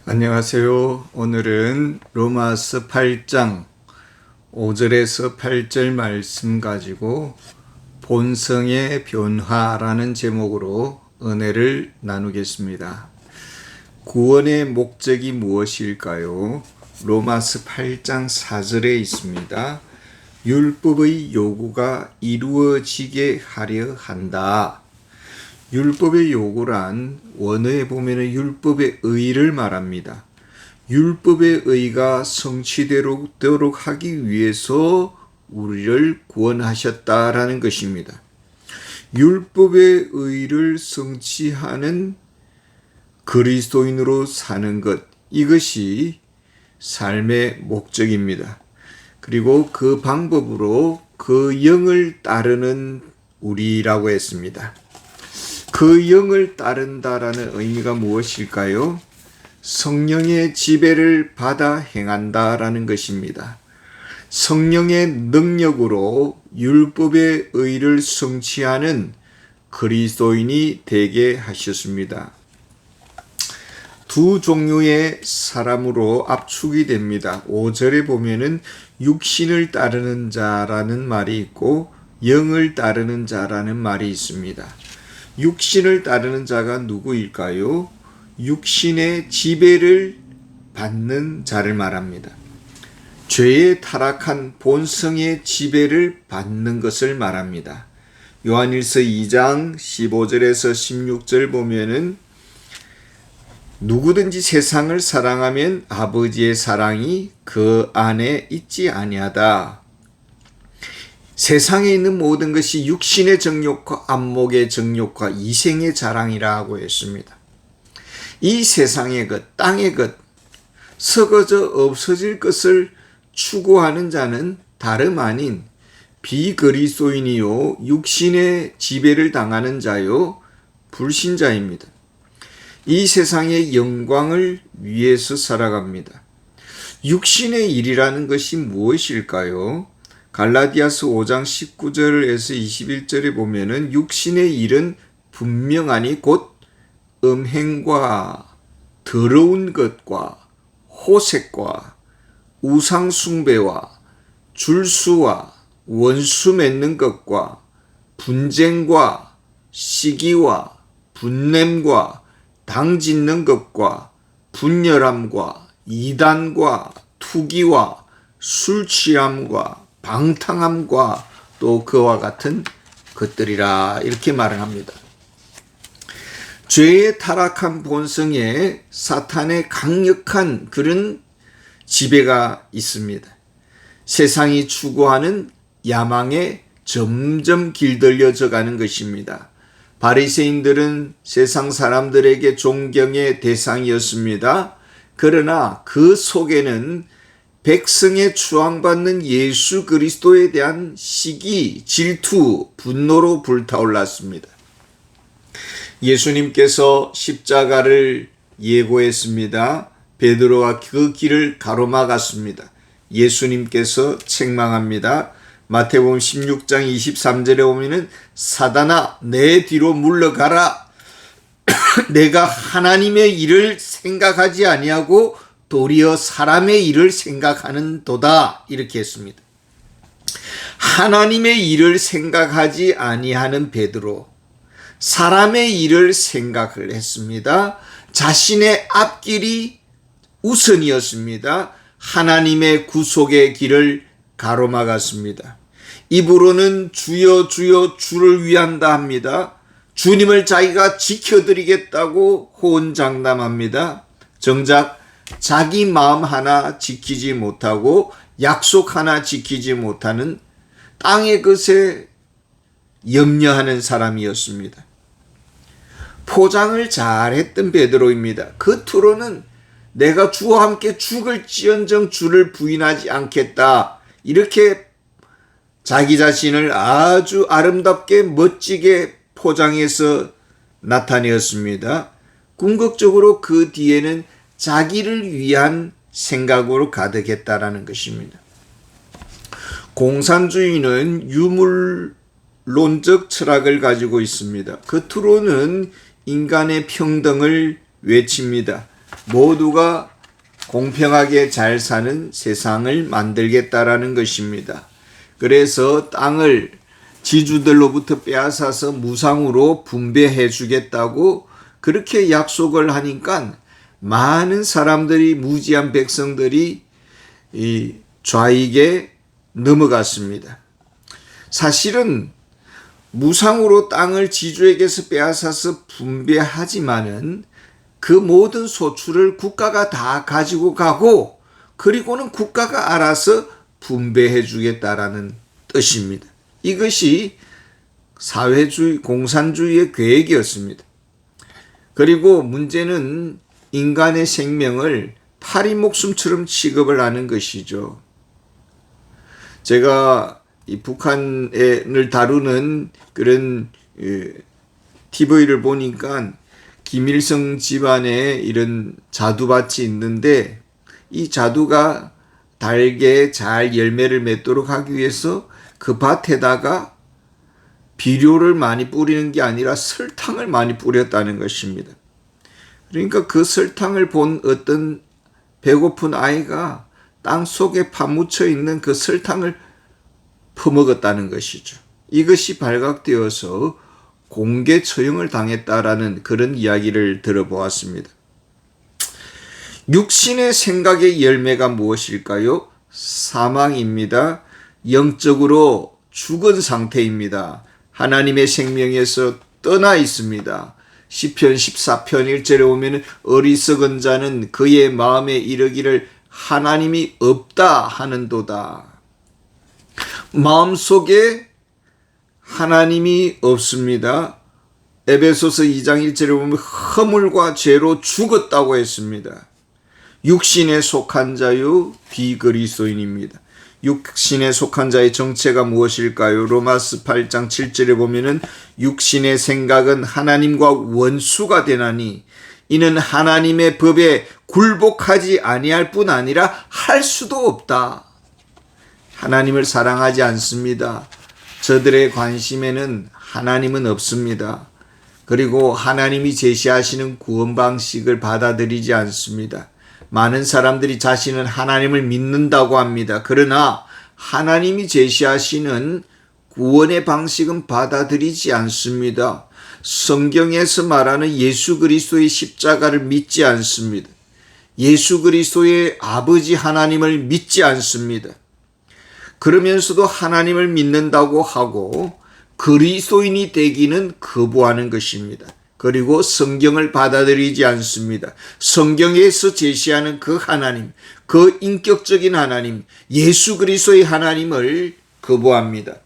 안녕하세요. 오늘은 로마서 8장 5절에서 8절 말씀 가지고 본성의 변화라는 제목으로 은혜를 나누겠습니다. 구원의 목적이 무엇일까요? 로마서 8장 4절에 있습니다. 율법의 요구가 이루어지게 하려 한다. 율법의 요구란 원어에 보면 율법의 의를 말합니다. 율법의 의가 성취되도록 하기 위해서 우리를 구원하셨다라는 것입니다. 율법의 의를 성취하는 그리스도인으로 사는 것, 이것이 삶의 목적입니다. 그리고 그 방법으로 그 영을 따르는 우리라고 했습니다. 그 영을 따른다라는 의미가 무엇일까요? 성령의 지배를 받아 행한다라는 것입니다. 성령의 능력으로 율법의 의를 성취하는 그리스도인이 되게 하셨습니다. 두 종류의 사람으로 압축이 됩니다. 5절에 보면은 육신을 따르는 자라는 말이 있고 영을 따르는 자라는 말이 있습니다. 육신을 따르는 자가 누구일까요? 육신의 지배를 받는 자를 말합니다. 죄의 타락한 본성의 지배를 받는 것을 말합니다. 요한일서 2장 15절에서 16절 보면은 누구든지 세상을 사랑하면 아버지의 사랑이 그 안에 있지 아니하다. 세상에 있는 모든 것이 육신의 정욕과 안목의 정욕과 이생의 자랑이라고 했습니다. 이 세상의 것, 땅의 것, 썩어져 없어질 것을 추구하는 자는 다름 아닌 비그리스도인이요 육신의 지배를 당하는 자요 불신자입니다. 이 세상의 영광을 위해서 살아갑니다. 육신의 일이라는 것이 무엇일까요? 갈라디아서 5장 19절에서 21절에 보면은 육신의 일은 분명하니 곧 음행과 더러운 것과 호색과 우상숭배와 줄수와 원수 맺는 것과 분쟁과 시기와 분냄과 당짓는 것과 분열함과 이단과 투기와 술취함과 방탕함과 또 그와 같은 것들이라 이렇게 말을 합니다. 죄의 타락한 본성에 사탄의 강력한 그런 지배가 있습니다. 세상이 추구하는 야망에 점점 길들여져 가는 것입니다. 바리새인들은 세상 사람들에게 존경의 대상이었습니다. 그러나 그 속에는 백성의 추앙받는 예수 그리스도에 대한 시기, 질투, 분노로 불타올랐습니다. 예수님께서 십자가를 예고했습니다. 베드로와 그 길을 가로막았습니다. 예수님께서 책망합니다. 마태복음 16장 23절에 보면은 사단아 내 뒤로 물러가라. 내가 하나님의 일을 생각하지 아니하고 도리어 사람의 일을 생각하는 도다 이렇게 했습니다. 하나님의 일을 생각하지 아니하는 베드로, 사람의 일을 생각을 했습니다. 자신의 앞길이 우선이었습니다. 하나님의 구속의 길을 가로막았습니다. 입으로는 주여 주여 주를 위한다 합니다. 주님을 자기가 지켜드리겠다고 호언장담합니다. 정작 자기 마음 하나 지키지 못하고 약속 하나 지키지 못하는 땅의 것에 염려하는 사람이었습니다. 포장을 잘했던 베드로입니다. 겉으로는 내가 주와 함께 죽을지언정 주를 부인하지 않겠다 이렇게 자기 자신을 아주 아름답게 멋지게 포장해서 나타내었습니다. 궁극적으로 그 뒤에는 자기를 위한 생각으로 가득했다라는 것입니다. 공산주의는 유물론적 철학을 가지고 있습니다. 겉으로는 인간의 평등을 외칩니다. 모두가 공평하게 잘 사는 세상을 만들겠다라는 것입니다. 그래서 땅을 지주들로부터 빼앗아서 무상으로 분배해 주겠다고 그렇게 약속을 하니까 많은 사람들이, 무지한 백성들이 이 좌익에 넘어갔습니다. 사실은 무상으로 땅을 지주에게서 빼앗아서 분배하지만은 그 모든 소출을 국가가 다 가지고 가고 그리고는 국가가 알아서 분배해 주겠다라는 뜻입니다. 이것이 사회주의, 공산주의의 계획이었습니다. 그리고 문제는 인간의 생명을 파리 목숨처럼 취급을 하는 것이죠. 제가 이 북한을 다루는 그런 TV를 보니까 김일성 집안에 이런 자두밭이 있는데 이 자두가 달게 잘 열매를 맺도록 하기 위해서 그 밭에다가 비료를 많이 뿌리는 게 아니라 설탕을 많이 뿌렸다는 것입니다. 그러니까 그 설탕을 본 어떤 배고픈 아이가 땅 속에 파묻혀 있는 그 설탕을 퍼먹었다는 것이죠. 이것이 발각되어서 공개 처형을 당했다라는 그런 이야기를 들어보았습니다. 육신의 생각의 열매가 무엇일까요? 사망입니다. 영적으로 죽은 상태입니다. 하나님의 생명에서 떠나 있습니다. 시편 14편 1절에 보면 어리석은 자는 그의 마음에 이르기를 하나님이 없다 하는도다. 마음속에 하나님이 없습니다. 에베소서 2장 1절에 보면 허물과 죄로 죽었다고 했습니다. 육신에 속한 자요 비그리스도인입니다. 육신에 속한 자의 정체가 무엇일까요? 로마서 8장 7절에 보면은 육신의 생각은 하나님과 원수가 되나니 이는 하나님의 법에 굴복하지 아니할 뿐 아니라 할 수도 없다. 하나님을 사랑하지 않습니다. 저들의 관심에는 하나님은 없습니다. 그리고 하나님이 제시하시는 구원 방식을 받아들이지 않습니다. 많은 사람들이 자신은 하나님을 믿는다고 합니다. 그러나 하나님이 제시하시는 구원의 방식은 받아들이지 않습니다. 성경에서 말하는 예수 그리스도의 십자가를 믿지 않습니다. 예수 그리스도의 아버지 하나님을 믿지 않습니다. 그러면서도 하나님을 믿는다고 하고 그리스도인이 되기는 거부하는 것입니다. 그리고 성경을 받아들이지 않습니다. 성경에서 제시하는 그 하나님, 그 인격적인 하나님, 예수 그리스도의 하나님을 거부합니다.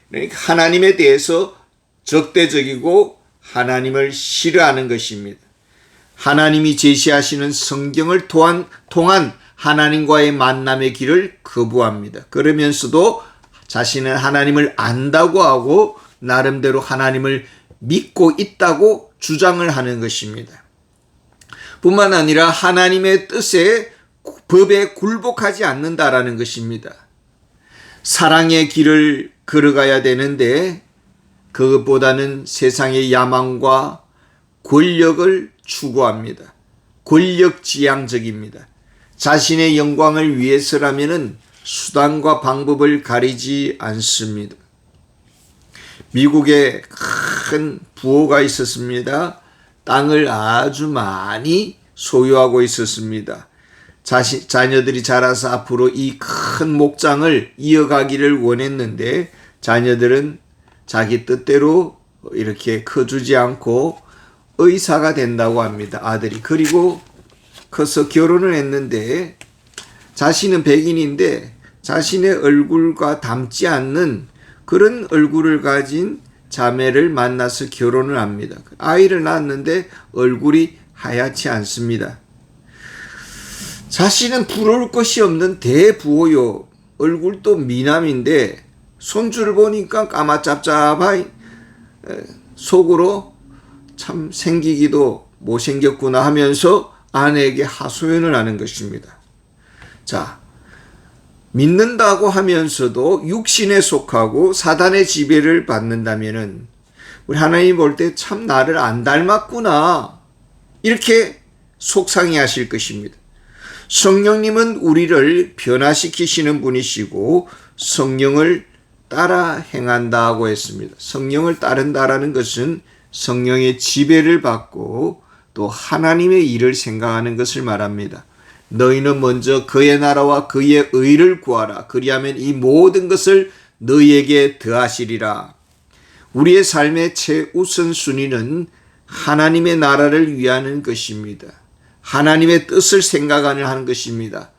그러니까 하나님에 대해서 적대적이고 하나님을 싫어하는 것입니다. 하나님이 제시하시는 성경을 통한 하나님과의 만남의 길을 거부합니다. 그러면서도 자신은 하나님을 안다고 하고 나름대로 하나님을 믿고 있다고 주장을 하는 것입니다. 뿐만 아니라 하나님의 뜻에 법에 굴복하지 않는다라는 것입니다. 사랑의 길을 걸어가야 되는데 그것보다는 세상의 야망과 권력을 추구합니다. 권력지향적입니다. 자신의 영광을 위해서라면은 수단과 방법을 가리지 않습니다. 미국에 큰 부호가 있었습니다. 땅을 아주 많이 소유하고 있었습니다. 자녀들이 자라서 앞으로 이 큰 목장을 이어가기를 원했는데 자녀들은 자기 뜻대로 이렇게 커주지 않고 의사가 된다고 합니다. 아들이. 그리고 커서 결혼을 했는데 자신은 백인인데 자신의 얼굴과 닮지 않는 그런 얼굴을 가진 자매를 만나서 결혼을 합니다. 아이를 낳았는데 얼굴이 하얗지 않습니다. 자신은 부러울 것이 없는 대부호요. 얼굴도 미남인데 손주를 보니까 까마짭짭하이 속으로 참 생기기도 못생겼구나 하면서 아내에게 하소연을 하는 것입니다. 자, 믿는다고 하면서도 육신에 속하고 사단의 지배를 받는다면은 우리 하나님 볼 때 참 나를 안 닮았구나 이렇게 속상해 하실 것입니다. 성령님은 우리를 변화시키시는 분이시고 성령을 따라 행한다고 했습니다. 성령을 따른다라는 것은 성령의 지배를 받고 또 하나님의 일을 생각하는 것을 말합니다. 너희는 먼저 그의 나라와 그의 의를 구하라. 그리하면 이 모든 것을 너희에게 더하시리라. 우리의 삶의 최우선순위는 하나님의 나라를 위하는 것입니다. 하나님의 뜻을 생각하는 것입니다.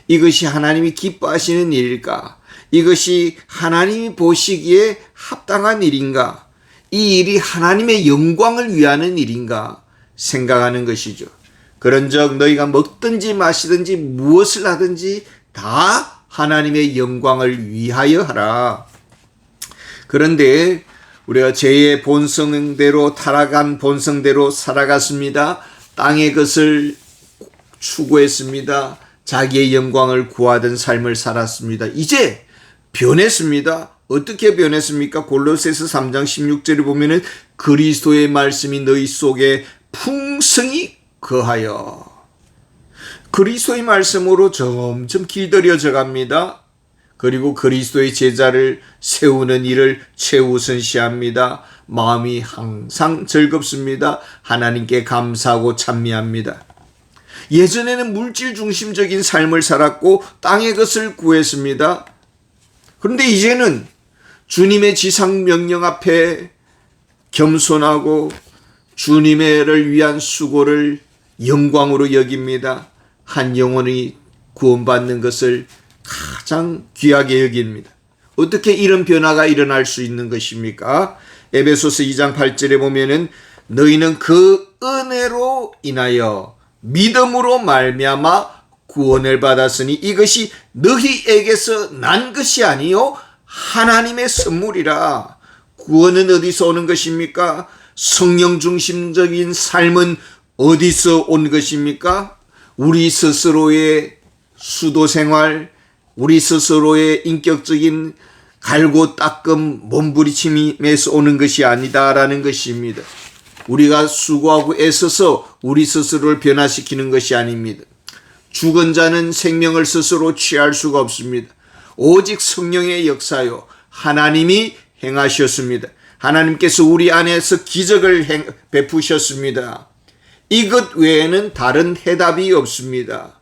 이것이 하나님이 기뻐하시는 일일까? 이것이 하나님이 보시기에 합당한 일인가? 이 일이 하나님의 영광을 위하는 일인가? 생각하는 것이죠. 그런즉 너희가 먹든지 마시든지 무엇을 하든지 다 하나님의 영광을 위하여 하라. 그런데 우리가 죄의 본성대로 타락한 본성대로 살아갔습니다. 땅의 것을 추구했습니다. 자기의 영광을 구하던 삶을 살았습니다. 이제 변했습니다. 어떻게 변했습니까? 골로새서 3장 16절에 보면은 그리스도의 말씀이 너희 속에 풍성히 거하여. 그리스도의 말씀으로 점점 길들여져 갑니다. 그리고 그리스도의 제자를 세우는 일을 최우선시합니다. 마음이 항상 즐겁습니다. 하나님께 감사하고 찬미합니다. 예전에는 물질 중심적인 삶을 살았고 땅의 것을 구했습니다. 그런데 이제는 주님의 지상 명령 앞에 겸손하고 주님의를 위한 수고를 영광으로 여깁니다. 한 영혼이 구원받는 것을 가장 귀하게 여깁니다. 어떻게 이런 변화가 일어날 수 있는 것입니까? 에베소서 2장 8절에 보면은 너희는 그 은혜로 인하여 믿음으로 말미암아 구원을 받았으니 이것이 너희에게서 난 것이 아니요 하나님의 선물이라. 구원은 어디서 오는 것입니까? 성령 중심적인 삶은 어디서 온 것입니까? 우리 스스로의 수도 생활, 우리 스스로의 인격적인 갈고 닦음 몸부림침에서 오는 것이 아니다라는 것입니다. 우리가 수고하고 애써서 우리 스스로를 변화시키는 것이 아닙니다. 죽은 자는 생명을 스스로 취할 수가 없습니다. 오직 성령의 역사요 하나님이 행하셨습니다. 하나님께서 우리 안에서 기적을 베푸셨습니다. 이것 외에는 다른 해답이 없습니다.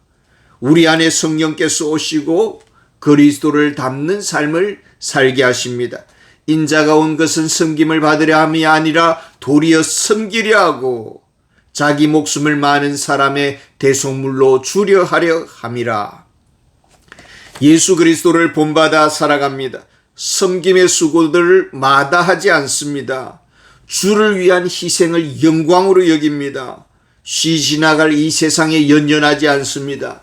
우리 안에 성령께서 오시고 그리스도를 닮는 삶을 살게 하십니다. 인자가 온 것은 섬김을 받으려 함이 아니라 도리어 섬기려 하고 자기 목숨을 많은 사람의 대속물로 주려 하려 함이라. 예수 그리스도를 본받아 살아갑니다. 섬김의 수고들을 마다하지 않습니다. 주를 위한 희생을 영광으로 여깁니다. 쉬지 나갈 이 세상에 연연하지 않습니다.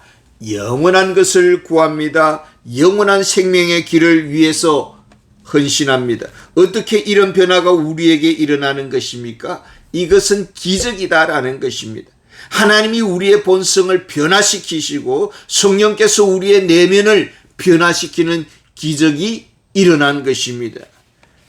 영원한 것을 구합니다. 영원한 생명의 길을 위해서 헌신합니다. 어떻게 이런 변화가 우리에게 일어나는 것입니까? 이것은 기적이다라는 것입니다. 하나님이 우리의 본성을 변화시키시고 성령께서 우리의 내면을 변화시키는 기적이 일어난 것입니다.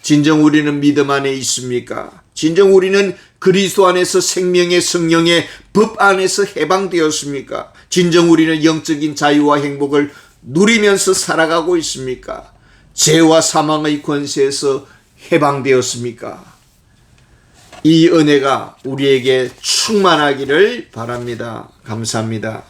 진정 우리는 믿음 안에 있습니까? 진정 우리는 그리스도 안에서 생명의 성령의 법 안에서 해방되었습니까? 진정 우리는 영적인 자유와 행복을 누리면서 살아가고 있습니까? 죄와 사망의 권세에서 해방되었습니까? 이 은혜가 우리에게 충만하기를 바랍니다. 감사합니다.